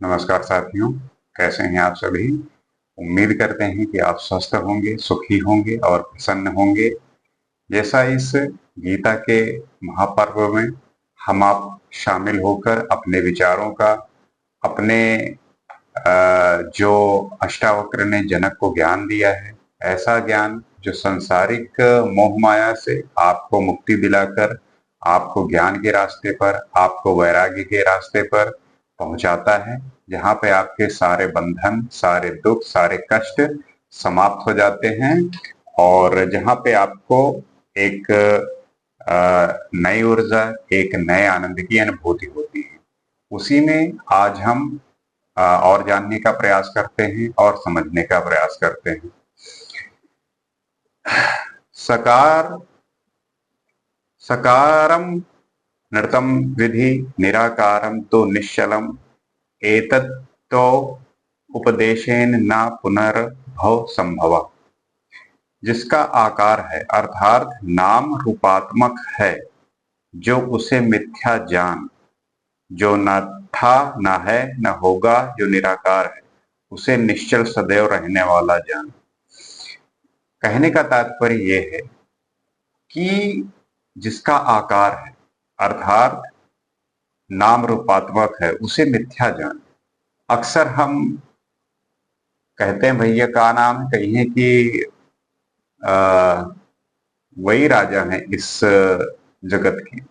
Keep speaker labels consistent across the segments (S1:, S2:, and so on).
S1: नमस्कार साथियों, कैसे हैं आप सभी। उम्मीद करते हैं कि आप स्वस्थ होंगे, सुखी होंगे और प्रसन्न होंगे। जैसा इस गीता के महापर्व में हम आप शामिल होकर अपने विचारों का, अपने जो अष्टावक्र ने जनक को ज्ञान दिया है, ऐसा ज्ञान जो सांसारिक मोह माया से आपको मुक्ति दिलाकर, आपको ज्ञान के रास्ते पर, आपको वैराग्य के रास्ते पर पहुंचाता है, जहाँ पे आपके सारे बंधन, सारे दुख, सारे कष्ट समाप्त हो जाते हैं और जहाँ पे आपको एक नई ऊर्जा, एक नए आनंद की अनुभूति होती है। उसी में आज हम और जानने का प्रयास करते हैं और समझने का प्रयास करते हैं। सकार सकारम नृतम विधि निराकारम तो निश्चलम एतत् तो उपदेशेन न पुनर्भव संभव। जिसका आकार है अर्थात नाम रूपात्मक है, जो उसे मिथ्या जान, जो न था न है न होगा, जो निराकार है, उसे निश्चल सदैव रहने वाला जान। कहने का तात्पर्य यह है कि जिसका आकार है अर्थात नाम रूपात्मक है, उसे मिथ्या जान। अक्सर हम कहते हैं भैया का नाम है, कहिए कि वही राजा हैं इस जगत के।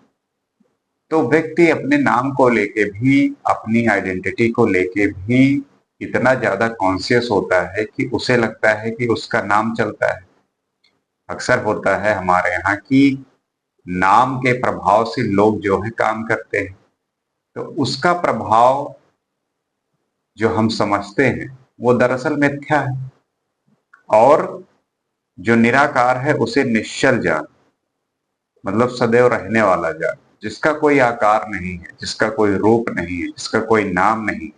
S1: तो व्यक्ति अपने नाम को लेके भी, अपनी आइडेंटिटी को लेके भी इतना ज्यादा कॉन्शियस होता है कि उसे लगता है कि उसका नाम चलता है। अक्सर होता है हमारे यहाँ कि नाम के प्रभाव से लोग जो है काम करते हैं, तो उसका प्रभाव जो हम समझते हैं वो दरअसल मिथ्या है। और जो निराकार है उसे निश्चल जान, मतलब सदैव रहने वाला जान, जिसका कोई आकार नहीं है, जिसका कोई रूप नहीं है, जिसका कोई नाम नहीं है,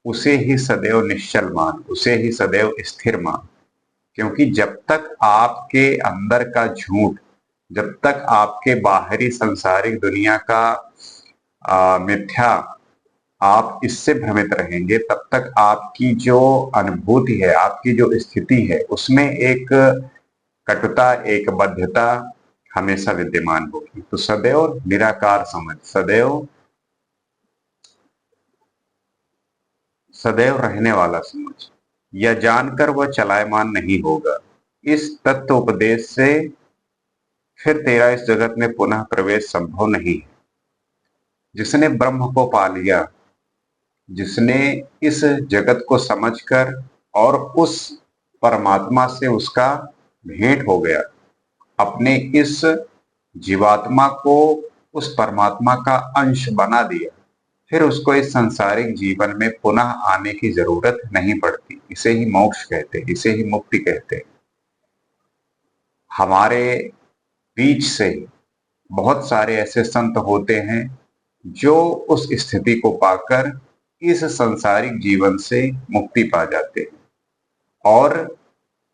S1: उसे ही सदैव निश्चल मान, उसे ही सदैव स्थिर मान। क्योंकि जब तक आपके अंदर का झूठ, जब तक आपके बाहरी सांसारिक दुनिया का मिथ्या आप इससे भ्रमित रहेंगे, तब तक आपकी जो अनुभूति है, आपकी जो स्थिति है, उसमें एक कटुता, एक बद्धता हमेशा विद्यमान होगी। तो सदैव निराकार समझ, सदैव सदैव रहने वाला समझ, यह जानकर वह चलायमान नहीं होगा। इस तत्व उपदेश से फिर तेरा इस जगत में पुनः प्रवेश संभव नहीं है। जिसने ब्रह्म को पा लिया, जिसने इस जगत को समझकर और उस परमात्मा से उसका भेंट हो गया, अपने इस जीवात्मा को उस परमात्मा का अंश बना दिया, फिर उसको इस सांसारिक जीवन में पुनः आने की जरूरत नहीं पड़ती। इसे ही मोक्ष कहते हैं, इसे ही मुक्ति कहते हैं। हमारे बीच से बहुत सारे ऐसे संत होते हैं जो उस स्थिति को पाकर इस सांसारिक जीवन से मुक्ति पा जाते हैं और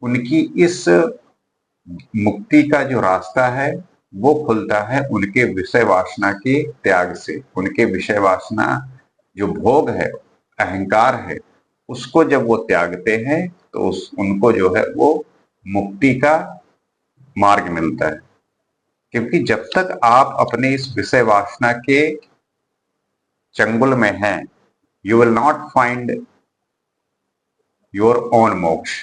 S1: उनकी इस मुक्ति का जो रास्ता है वो खुलता है उनके विषय वासना के त्याग से। उनके विषय वासना जो भोग है, अहंकार है, उसको जब वो त्यागते हैं तो उनको जो है वो मुक्ति का मार्ग मिलता है। क्योंकि जब तक आप अपने इस विषय वासना के चंगुल में हैं, you will not find your own मोक्ष।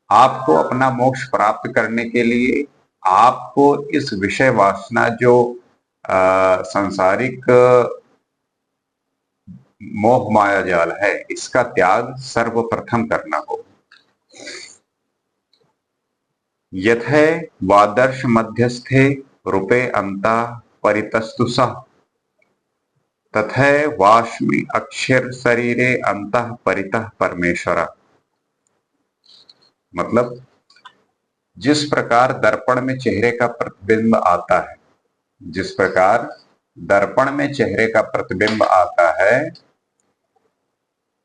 S1: आपको अपना मोक्ष प्राप्त करने के लिए आपको इस विषय वासना जो सांसारिक मोह माया जाल है, इसका त्याग सर्वप्रथम करना हो। यथे वादर्श मध्यस्थे रूपे अंता परितस्तुषा, तथे वाष्मी अक्षर शरीरे अंतः परितः परमेश्वरा। मतलब जिस प्रकार दर्पण में चेहरे का प्रतिबिंब आता है, जिस प्रकार दर्पण में चेहरे का प्रतिबिंब आता है,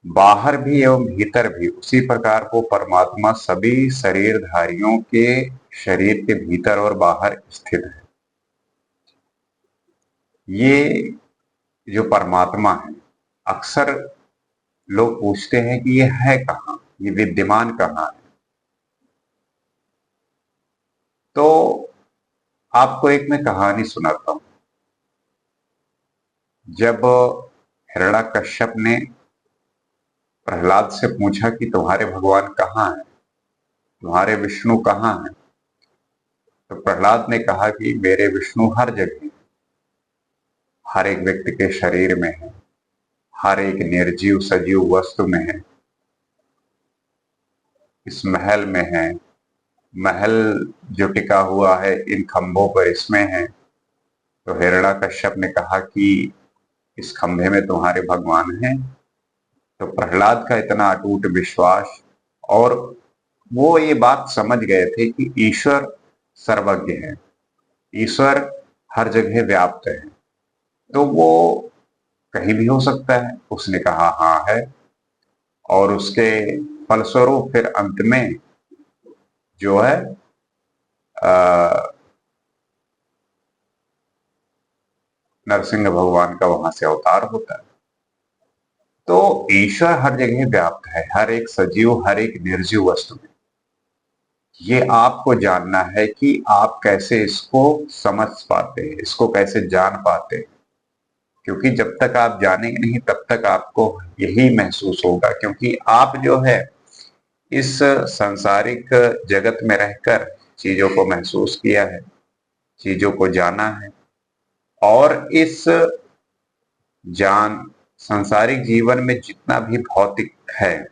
S1: बाहर भी एवं भीतर भी उसी प्रकार वो परमात्मा सभी शरीरधारियों के शरीर के भीतर और बाहर स्थित है। ये जो परमात्मा है, अक्सर लोग पूछते हैं कि ये है कहाँ, ये विद्यमान कहाँ है। तो आपको एक मैं कहानी सुनाता हूँ। जब हिरण्याकश्यप ने प्रहलाद से पूछा कि तुम्हारे भगवान कहाँ हैं, तुम्हारे विष्णु कहाँ हैं, तो प्रहलाद ने कहा कि मेरे विष्णु हर जगह हैं, हर एक व्यक्ति के शरीर में है, हर एक निर्जीव सजीव वस्तु में है, इस महल में है, महल जो टिका हुआ है इन खंभों पर इसमें है। तो हिरण्याकश्यप ने कहा कि इस खंभे में तुम्हारे भगवान हैं। तो प्रहलाद का इतना अटूट विश्वास, और वो ये बात समझ गए थे कि ईश्वर सर्वज्ञ है, ईश्वर हर जगह व्याप्त है, तो वो कहीं भी हो सकता है। उसने कहा हाँ है, और उसके फलस्वरूप फिर अंत में जो है नरसिंह भगवान का वहां से अवतार होता है। तो ईश्वर हर जगह व्याप्त है, हर एक सजीव, हर एक निर्जीव वस्तु में। ये आपको जानना है कि आप कैसे इसको समझ पाते हैं, इसको कैसे जान पाते हैं। क्योंकि जब तक आप जानेंगे नहीं तब तक आपको यही महसूस होगा, क्योंकि आप जो है इस सांसारिक जगत में रहकर चीजों को महसूस किया है, चीजों को जाना है, और इस जान सांसारिक जीवन में जितना भी भौतिक है,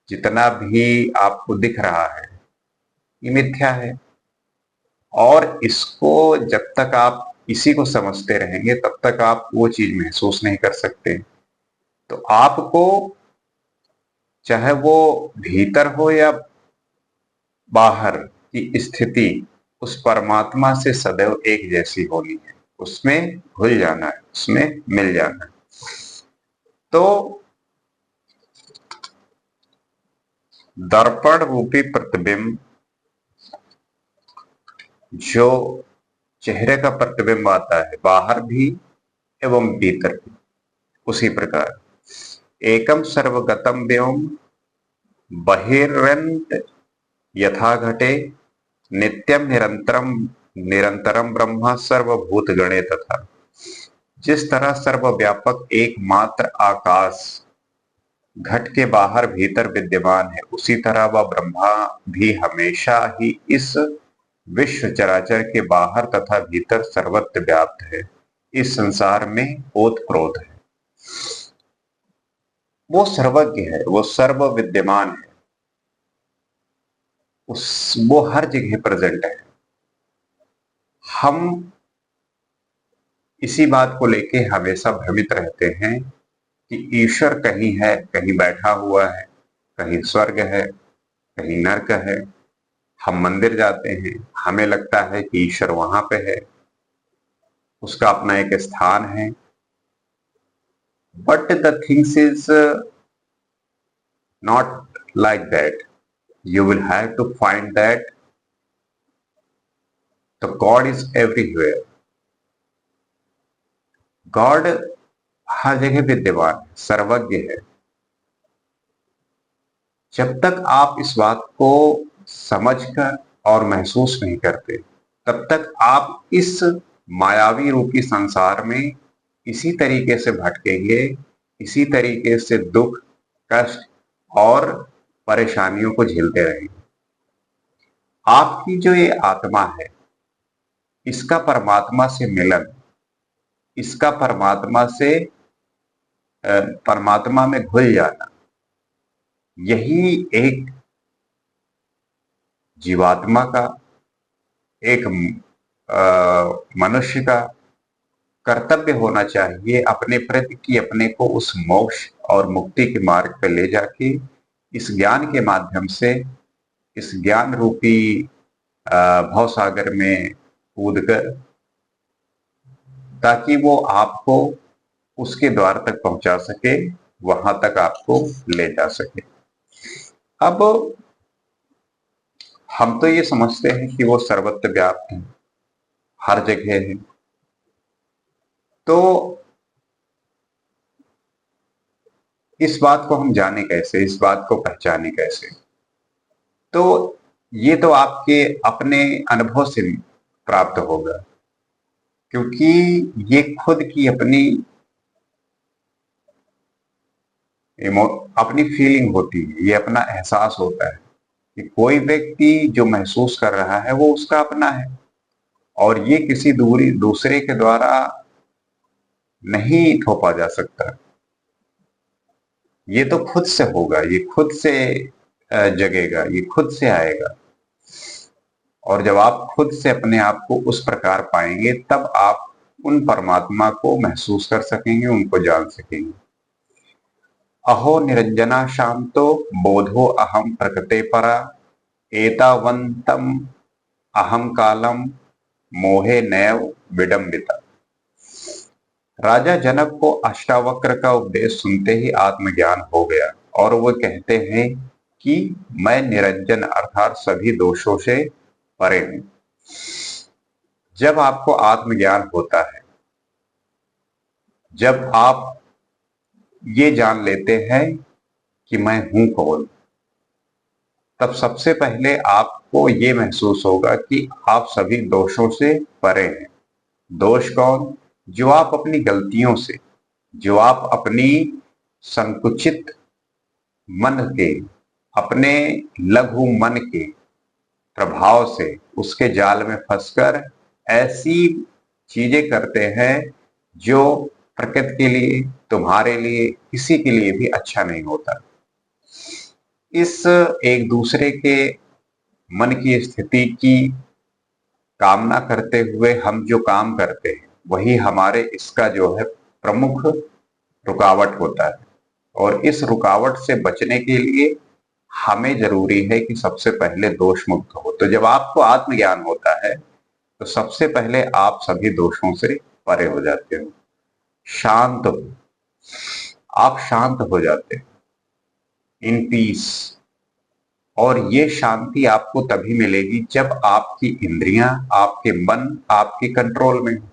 S1: जितना भी आपको दिख रहा है, ये मिथ्या है। और इसको जब तक आप इसी को समझते रहेंगे तब तक आप वो चीज महसूस नहीं कर सकते। तो आपको चाहे वो भीतर हो या बाहर की स्थिति, उस परमात्मा से सदैव एक जैसी होनी है, उसमें घुल जाना है, उसमें मिल जाना है। तो दर्पण रूपी प्रतिबिंब, जो चेहरे का प्रतिबिंब आता है बाहर भी एवं भीतर भी, उसी प्रकार एकम सर्वगतम व्योम बहिरंत यथा घटे नित्यम निरंतरम निरंतरम ब्रह्म सर्वभूत गणे तथा। जिस तरह सर्वव्यापक एकमात्र आकाश घट के बाहर भीतर विद्यमान है, उसी तरह वह ब्रह्मा भी हमेशा ही इस विश्व चराचर के बाहर तथा भीतर सर्वत्र व्याप्त है। इस संसार में ओत प्रोत है। वो सर्वज्ञ है, वो सर्व विद्यमान है, वो हर जगह प्रेजेंट है। हम इसी बात को लेके हमेशा भ्रमित रहते हैं कि ईश्वर कहीं है, कहीं बैठा हुआ है, कहीं स्वर्ग है, कहीं नरक है। हम मंदिर जाते हैं, हमें लगता है कि ईश्वर वहां पे है, उसका अपना एक स्थान है। But the things is not like that. You will have to find that the God is everywhere. God हर जगह विद्यमान है, सर्वज्ञ है। जब तक आप इस बात को समझकर और महसूस नहीं करते, तब तक आप इस मायावी रूपी संसार में इसी तरीके से भटकेंगे, इसी तरीके से दुख, कष्ट और परेशानियों को झेलते रहेंगे। आपकी जो ये आत्मा है, इसका परमात्मा से मिलन, इसका परमात्मा में घुल जाना, यही एक जीवात्मा का, एक मनुष्य का कर्तव्य होना चाहिए, अपने प्रति कि अपने को उस मोक्ष और मुक्ति के मार्ग पर ले जाके इस ज्ञान के माध्यम से, इस ज्ञान रूपी भव सागर में कूदकर, ताकि वो आपको उसके द्वार तक पहुंचा सके, वहां तक आपको ले जा सके। अब हम तो ये समझते हैं कि वो सर्वत्र व्याप्त है, हर जगह है। तो इस बात को हम जाने कैसे, इस बात को पहचाने कैसे? तो ये तो आपके अपने अनुभव से प्राप्त होगा, क्योंकि ये खुद की अपनी अपनी फीलिंग होती है, ये अपना एहसास होता है कि कोई व्यक्ति जो महसूस कर रहा है वो उसका अपना है, और ये किसी दूसरे के द्वारा नहीं थोपा जा सकता। ये तो खुद से होगा, ये खुद से जगेगा, ये खुद से आएगा। और जब आप खुद से अपने आप को उस प्रकार पाएंगे, तब आप उन परमात्मा को महसूस कर सकेंगे, उनको जान सकेंगे। अहो निरंजना शांतो बोधो अहम प्रकृते परा एतावंतम अहम कालम मोहे नैव विडंबिता। राजा जनक को अष्टावक्र का उपदेश सुनते ही आत्मज्ञान हो गया, और वो कहते हैं कि मैं निरंजन अर्थात सभी दोषों से परे हूं। जब आपको आत्मज्ञान होता है, जब आप ये जान लेते हैं कि मैं हूं कौन, तब सबसे पहले आपको ये महसूस होगा कि आप सभी दोषों से परे हैं। दोष कौन? जो आप अपनी गलतियों से, जो आप अपनी संकुचित मन के, अपने लघु मन के प्रभाव से, उसके जाल में फंसकर ऐसी चीजें करते हैं जो प्रकृति के लिए, तुम्हारे लिए, किसी के लिए भी अच्छा नहीं होता। इस एक दूसरे के मन की स्थिति की कामना करते हुए हम जो काम करते हैं, वही हमारे इसका जो है प्रमुख रुकावट होता है। और इस रुकावट से बचने के लिए हमें जरूरी है कि सबसे पहले दोष मुक्त हो। तो जब आपको आत्मज्ञान होता है, तो सबसे पहले आप सभी दोषों से परे हो जाते हो, शांत हो, आप शांत हो जाते हैं, इन पीस। और ये शांति आपको तभी मिलेगी जब आपकी इंद्रियां, आपके मन आपके कंट्रोल में हो।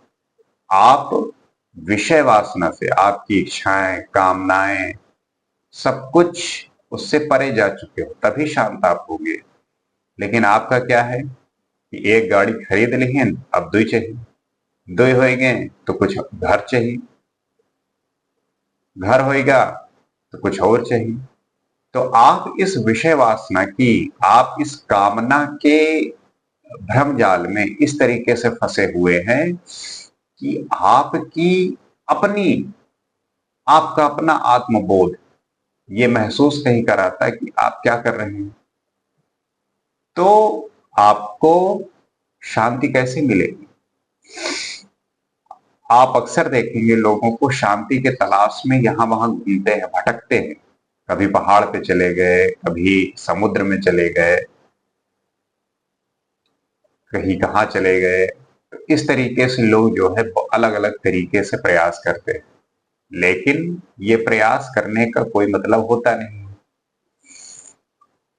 S1: आप विषय वासना से, आपकी इच्छाएं, कामनाएं, सब कुछ उससे परे जा चुके हो, तभी शांत आप होंगे। लेकिन आपका क्या है कि एक गाड़ी खरीद ली है, अब दो चाहिए, दो हो गए तो कुछ घर चाहिए, घर होएगा तो कुछ और चाहिए। तो आप इस विषय वासना की, आप इस कामना के भ्रम जाल में इस तरीके से फंसे हुए हैं कि आपकी अपनी, आपका अपना आत्मबोध ये महसूस नहीं कराता कि आप क्या कर रहे हैं। तो आपको शांति कैसे मिलेगी? आप अक्सर देखेंगे लोगों को शांति के तलाश में यहां वहां घूमते हैं, भटकते हैं। कभी पहाड़ पे चले गए, कभी समुद्र में चले गए, कहीं कहाँ चले गए। तो इस तरीके से लोग जो है अलग अलग तरीके से प्रयास करते हैं, लेकिन ये प्रयास करने का कोई मतलब होता नहीं।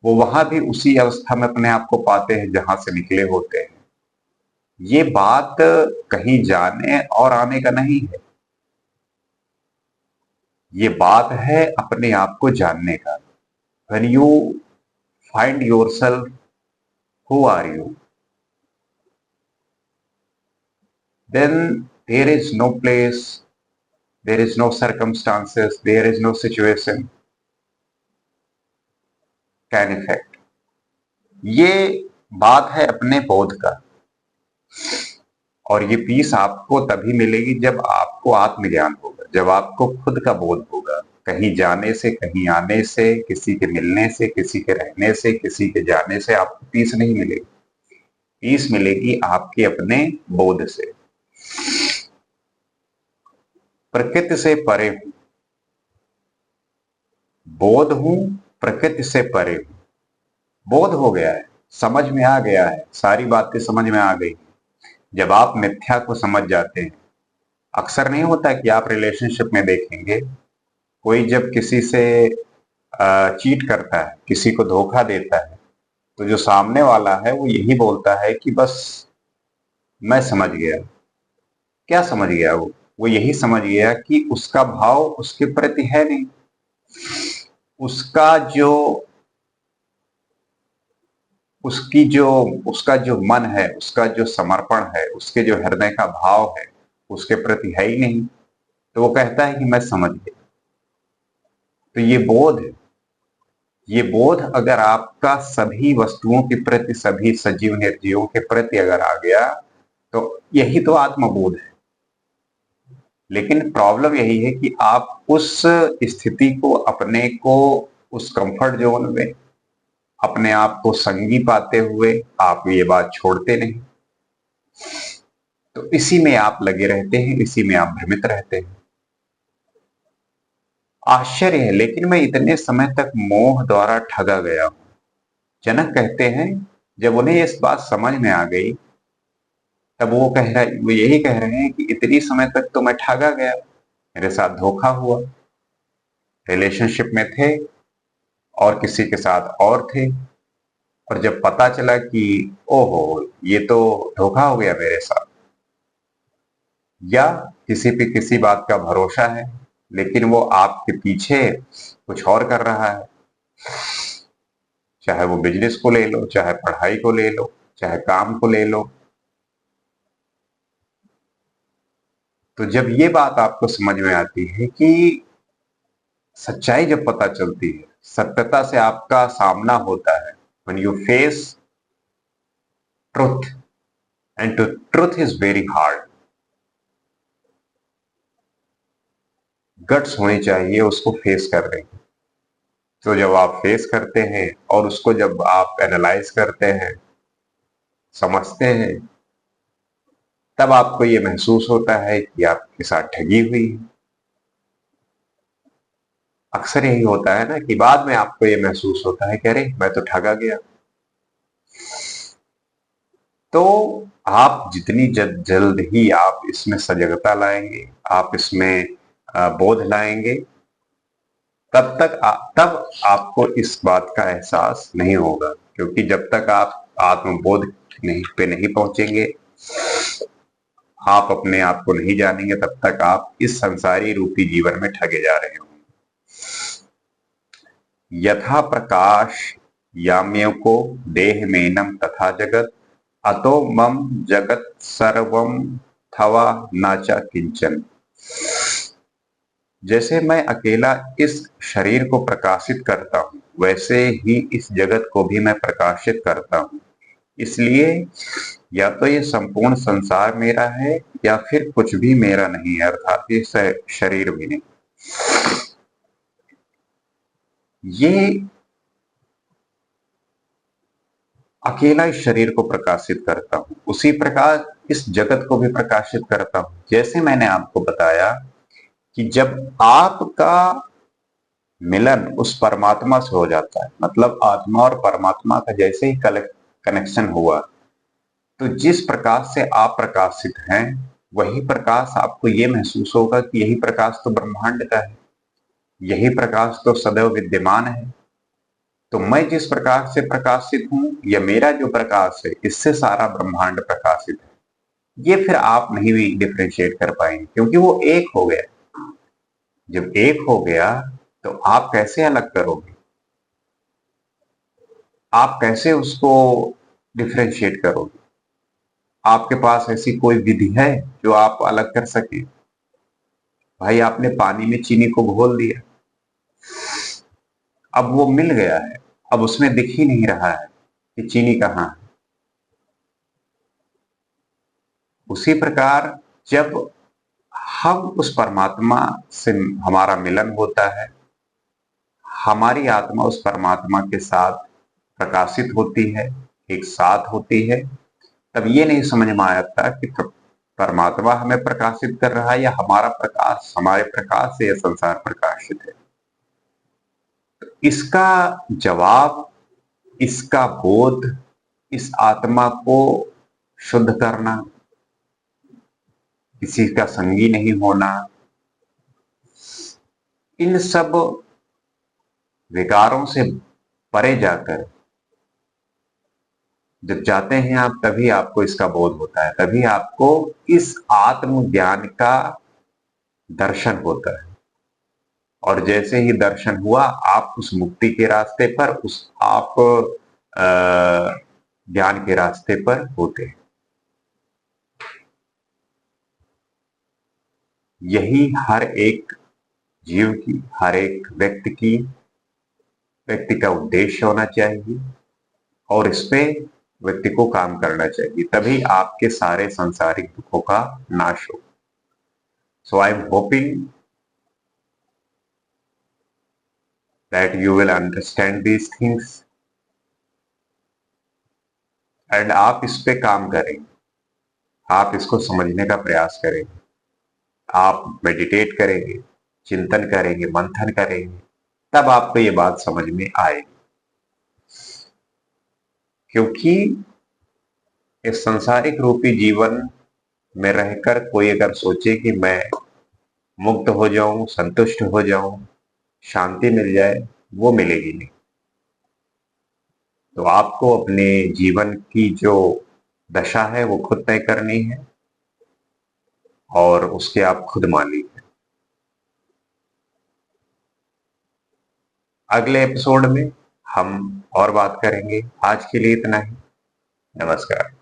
S1: वो वहां भी उसी अवस्था में अपने आप को पाते हैं जहां से निकले होते हैं। ये बात कहीं जाने और आने का नहीं है, ये बात है अपने आप को जानने का। When you find yourself, who are you? Then there is no place, there is no circumstances, there is no situation can affect। ये बात है अपने बोध का। और ये पीस आपको तभी मिलेगी जब आपको आत्मज्ञान होगा, जब आपको खुद का बोध होगा। कहीं जाने से, कहीं आने से, किसी के मिलने से, किसी के रहने से, किसी के जाने से आपको पीस नहीं मिलेगी। पीस मिलेगी आपके अपने बोध से। प्रकृति से परे हूं, बोध हूं, प्रकृति से परे हूं। बोध हो गया है, समझ में आ गया है, सारी बातें समझ में आ गई। जब आप मिथ्या को समझ जाते हैं, अक्सर नहीं होता कि आप रिलेशनशिप में देखेंगे, कोई जब किसी से चीट करता है, किसी को धोखा देता है, तो जो सामने वाला है वो यही बोलता है कि बस मैं समझ गया। क्या समझ गया? वो यही समझ गया कि उसका भाव उसके प्रति है नहीं, उसका जो उसका जो मन है, उसका जो समर्पण है, उसके जो हृदय का भाव है, उसके प्रति है ही नहीं। तो वो कहता है कि मैं समझ गया। तो ये बोध अगर आपका सभी वस्तुओं के प्रति, सभी सजीव निर्जीवों के प्रति अगर आ गया, तो यही तो आत्मबोध है। लेकिन प्रॉब्लम यही है कि आप उस स्थिति को, अपने को उस कंफर्ट जोन में अपने आप को संगी पाते हुए आप ये बात छोड़ते नहीं। तो इसी में आप लगे रहते हैं, इसी में आप भ्रमित रहते हैं। आश्चर्य है, लेकिन मैं इतने समय तक मोह द्वारा ठगा गया हूं। जनक कहते हैं, जब उन्हें इस बात समझ में आ गई, तब वो यही कह रहे हैं कि इतनी समय तक तो मैं ठगा गया, मेरे साथ धोखा हुआ। रिलेशनशिप में थे और किसी के साथ और थे, और जब पता चला कि ओहो, ये तो धोखा हो गया मेरे साथ, या किसी पे किसी बात का भरोसा है लेकिन वो आपके पीछे कुछ और कर रहा है। चाहे वो बिजनेस को ले लो, चाहे पढ़ाई को ले लो, चाहे काम को ले लो। तो जब ये बात आपको समझ में आती है कि सच्चाई जब पता चलती है, सत्यता से आपका सामना होता है, when you face truth, and to truth is very hard, guts होनी चाहिए उसको फेस करने की। तो जब आप फेस करते हैं और उसको जब आप एनालाइज करते हैं, समझते हैं, तब आपको ये महसूस होता है कि आपके साथ ठगी हुई है। अक्सर यही होता है ना कि बाद में आपको ये महसूस होता है कि अरे मैं तो ठगा गया। तो आप जितनी जल्द ही आप इसमें सजगता लाएंगे, आप इसमें बोध लाएंगे, तब आपको इस बात का एहसास नहीं होगा। क्योंकि जब तक आप आत्मबोध नहीं पहुंचेंगे, आप अपने आप को नहीं जानेंगे, तब तक आप इस संसारी रूपी जीवन में ठगे जा रहे होंगे। यथा प्रकाश याम्योको देह मेनम तथा जगत, अतो मम जगत सर्वम थवा नाचा किंचन। जैसे मैं अकेला इस शरीर को प्रकाशित करता हूं, वैसे ही इस जगत को भी मैं प्रकाशित करता हूं। इसलिए या तो ये संपूर्ण संसार मेरा है, या फिर कुछ भी मेरा नहीं है, अर्थात ये शरीर भी नहीं। ये अकेला इस शरीर को प्रकाशित करता हूं, उसी प्रकार इस जगत को भी प्रकाशित करता हूं। जैसे मैंने आपको बताया कि जब आपका मिलन उस परमात्मा से हो जाता है, मतलब आत्मा और परमात्मा का जैसे ही कनेक्शन हुआ, तो जिस प्रकाश से आप प्रकाशित हैं, वही प्रकाश आपको ये महसूस होगा कि यही प्रकाश तो ब्रह्मांड का है, यही प्रकाश तो सदैव विद्यमान है। तो मैं जिस प्रकाश से प्रकाशित हूं, या मेरा जो प्रकाश है, इससे सारा ब्रह्मांड प्रकाशित है। ये फिर आप नहीं भी डिफ्रेंशिएट कर पाएंगे, क्योंकि वो एक हो गया। जब एक हो गया तो आप कैसे अलग करोगे? आप कैसे उसको डिफ्रेंशिएट करोगे? आपके पास ऐसी कोई विधि है जो आप अलग कर सके? भाई, आपने पानी में चीनी को घोल दिया, अब वो मिल गया है, अब उसमें दिख ही नहीं रहा है कि चीनी कहाँ है। उसी प्रकार जब हम उस परमात्मा से हमारा मिलन होता है, हमारी आत्मा उस परमात्मा के साथ प्रकाशित होती है, एक साथ होती है, तब ये नहीं समझ में आता कि परमात्मा हमें प्रकाशित कर रहा है, या हमारा प्रकाश हमारे प्रकाश से यह संसार प्रकाशित है। तो इसका जवाब, इसका बोध, इस आत्मा को शुद्ध करना, किसी का संगी नहीं होना, इन सब विकारों से परे जाकर जब जाते हैं आप, तभी आपको इसका बोध होता है, तभी आपको इस आत्म ज्ञान का दर्शन होता है। और जैसे ही दर्शन हुआ आप उस मुक्ति के रास्ते पर, आप ज्ञान के रास्ते पर होते हैं। यही हर एक जीव की, हर एक व्यक्ति का उद्देश्य होना चाहिए और इस पे व्यक्ति को काम करना चाहिए, तभी आपके सारे सांसारिक दुखों का नाश हो। So I am hoping that you will understand these things and आप इस पे काम करेंगे, आप इसको समझने का प्रयास करेंगे, आप मेडिटेट करेंगे, चिंतन करेंगे, मंथन करेंगे, तब आपको ये बात समझ में आएगी। क्योंकि इस संसारिक रूपी जीवन में रहकर कोई अगर सोचे कि मैं मुक्त हो जाऊं, संतुष्ट हो जाऊं, शांति मिल जाए, वो मिलेगी नहीं। तो आपको अपने जीवन की जो दशा है वो खुद तय करनी है और उसके आप खुद मालिक हैं। अगले एपिसोड में हम और बात करेंगे। आज के लिए इतना ही। नमस्कार।